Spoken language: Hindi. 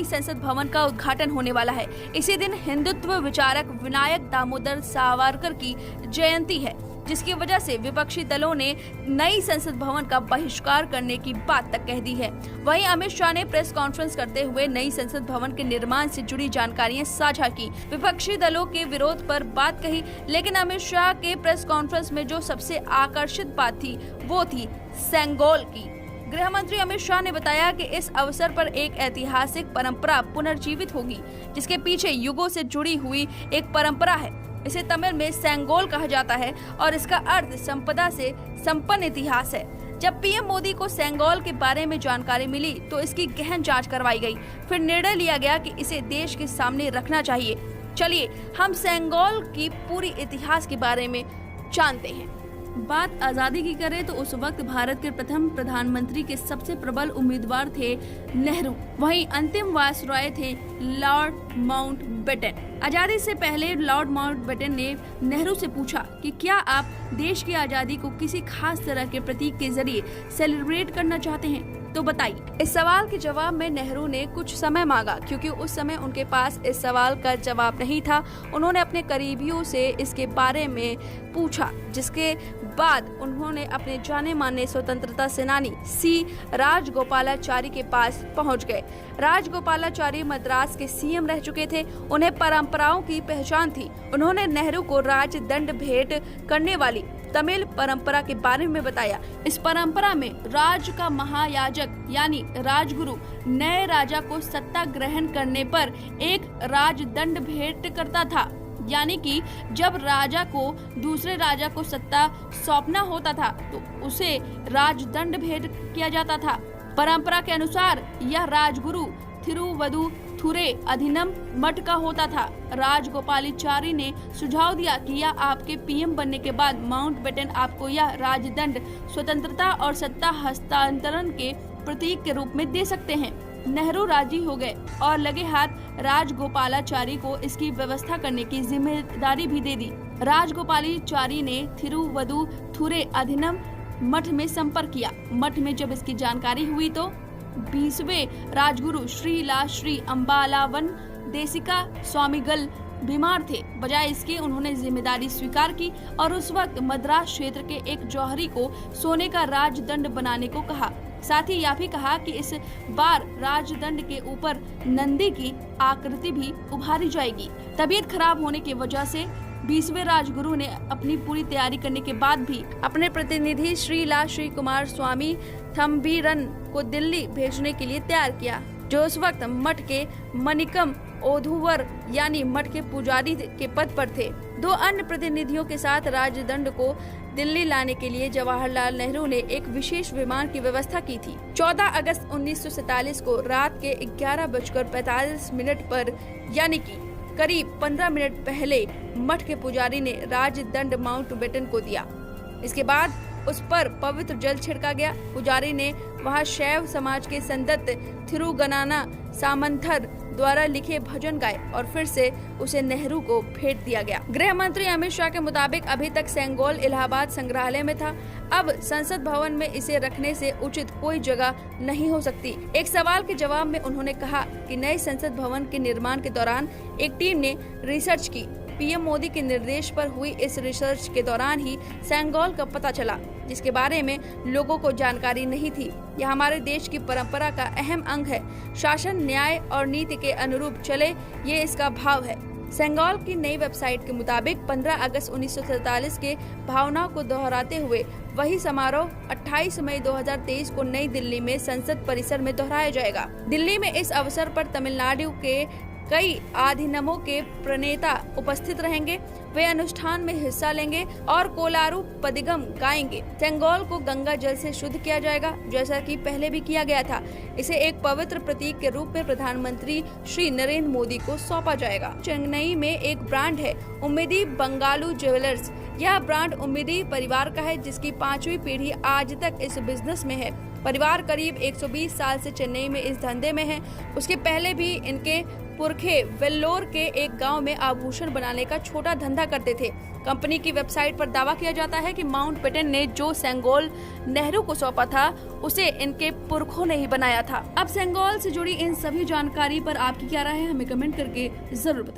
संसद भवन का उद्घाटन होने वाला है। इसी दिन हिंदुत्व विचारक विनायक दामोदर सावरकर की जयंती है, जिसकी वजह से विपक्षी दलों ने नई संसद भवन का बहिष्कार करने की बात तक कह दी है। वहीं अमित शाह ने प्रेस कॉन्फ्रेंस करते हुए नई संसद भवन के निर्माण से जुड़ी जानकारियां साझा की, विपक्षी दलों के विरोध पर बात कही। लेकिन अमित शाह के प्रेस कॉन्फ्रेंस में जो सबसे आकर्षित बात थी वो थी सेंगोल की। गृह मंत्री अमित शाह ने बताया कि इस अवसर पर एक ऐतिहासिक परंपरा पुनर्जीवित होगी, जिसके पीछे युगों से जुड़ी हुई एक परंपरा है। इसे तमिल में सेंगोल कहा जाता है और इसका अर्थ संपदा से संपन्न इतिहास है। जब पीएम मोदी को सेंगोल के बारे में जानकारी मिली तो इसकी गहन जांच करवाई गई। फिर निर्णय लिया गया कि इसे देश के सामने रखना चाहिए। चलिए हम सेंगोल की पूरी इतिहास के बारे में जानते हैं। बात आजादी की करें तो उस वक्त भारत के प्रथम प्रधानमंत्री के सबसे प्रबल उम्मीदवार थे नेहरू। वहीं अंतिम वायसरॉय थे लॉर्ड माउंटबेटन। आजादी से पहले लॉर्ड माउंटबेटन ने नेहरू से पूछा कि क्या आप देश की आजादी को किसी खास तरह के प्रतीक के जरिए सेलिब्रेट करना चाहते हैं, तो बताइए। इस सवाल के जवाब में नेहरू ने कुछ समय मांगा, क्योंकि उस समय उनके पास इस सवाल का जवाब नहीं था। उन्होंने अपने करीबियों से इसके बारे में पूछा, जिसके बाद उन्होंने अपने जाने माने स्वतंत्रता सेनानी सी राजगोपालाचारी के पास पहुंच गए। राजगोपालाचारी मद्रास के सीएम रह चुके थे, उन्हें परंपराओं की पहचान थी। उन्होंने नेहरू को राजदंड भेंट करने वाली तमिल परंपरा के बारे में बताया। इस परंपरा में राज का महायाजक यानी राजगुरु नए राजा को सत्ता ग्रहण करने पर एक राजदंड भेंट करता था, यानी कि जब राजा को दूसरे राजा को सत्ता सौंपना होता था तो उसे राजदंड भेंट किया जाता था। परंपरा के अनुसार यह राजगुरु थिरुवदुथुरै अधिनम मठ का होता था। राजगोपालाचारी ने सुझाव दिया कि यह आपके पीएम बनने के बाद माउंटबेटन आपको यह राजदंड स्वतंत्रता और सत्ता हस्तांतरण के प्रतीक के रूप में दे सकते हैं। नेहरू राजी हो गए और लगे हाथ राजगोपालाचारी को इसकी व्यवस्था करने की जिम्मेदारी भी दे दी। राजगोपालाचारी ने थिरुवदुथुरै अधिनम मठ में संपर्क किया। मठ में जब इसकी जानकारी हुई तो 20वें राजगुरु श्री अम्बालावन देसिका स्वामीगल बीमार थे। बजाय इसके उन्होंने जिम्मेदारी स्वीकार की और उस वक्त मद्रास क्षेत्र के एक जौहरी को सोने का राजदंड बनाने को कहा। साथ ही यह भी कहा कि इस बार राजदंड के ऊपर नंदी की आकृति भी उभारी जाएगी। तबीयत खराब होने की वजह से 20वें राजगुरु ने अपनी पूरी तैयारी करने के बाद भी अपने प्रतिनिधि श्री कुमार स्वामी थम्बीरन को दिल्ली भेजने के लिए तैयार किया, जो उस वक्त मठ के मनिकम ओधुवर यानी मठ के पुजारी के पद पर थे। 2 अन्य प्रतिनिधियों के साथ राजदंड को दिल्ली लाने के लिए जवाहरलाल नेहरू ने एक विशेष विमान की व्यवस्था की थी। 14 अगस्त 1947 को रात के 11:45 पर यानी कि करीब 15 मिनट पहले मठ के पुजारी ने राजदंड माउंटबेटन को दिया। इसके बाद उस पर पवित्र जल छिड़का गया। पुजारी ने वहां शैव समाज के संत थिरुगनाना सामंथर द्वारा लिखे भजन गाए और फिर से उसे नेहरू को भेंट दिया गया। गृह मंत्री अमित शाह के मुताबिक अभी तक सेंगोल इलाहाबाद संग्रहालय में था। अब संसद भवन में इसे रखने से उचित कोई जगह नहीं हो सकती। एक सवाल के जवाब में उन्होंने कहा कि नए संसद भवन के निर्माण के दौरान एक टीम ने रिसर्च की। पीएम मोदी के निर्देश पर हुई इस रिसर्च के दौरान ही सेंगोल का पता चला, जिसके बारे में लोगों को जानकारी नहीं थी। यह हमारे देश की परंपरा का अहम अंग है। शासन, न्याय और नीति के अनुरूप चले, ये इसका भाव है। सेंगोल की नई वेबसाइट के मुताबिक 15 अगस्त 1947 के भावनाओं को दोहराते हुए वही समारोह 28 मई 2023 को नई दिल्ली में संसद परिसर में दोहराया जाएगा। दिल्ली में इस अवसर पर तमिलनाडु के कई अधिनियमों के प्रणेता उपस्थित रहेंगे। वे अनुष्ठान में हिस्सा लेंगे और कोलारू पदिगम गाएंगे। सेंगोल को गंगा जल से शुद्ध किया जाएगा, जैसा कि पहले भी किया गया था। इसे एक पवित्र प्रतीक के रूप में प्रधानमंत्री श्री नरेंद्र मोदी को सौंपा जाएगा। चेन्नई में एक ब्रांड है, उम्मीदी बंगालू ज्वेलर्स। यह ब्रांड उम्मीदी परिवार का है, जिसकी 5वीं पीढ़ी आज तक इस बिजनेस में है। परिवार करीब 120 साल से चेन्नई में इस धंधे में है। उसके पहले भी इनके पुरखे वेल्लोर के एक गांव में आभूषण बनाने का छोटा धंधा करते थे। कंपनी की वेबसाइट पर दावा किया जाता है कि माउंटबेटन ने जो सेंगोल नेहरू को सौंपा था उसे इनके पुरखों ने ही बनाया था। अब सेंगोल से जुड़ी इन सभी जानकारी पर आपकी क्या राय है, हमें कमेंट करके जरूर बताएं।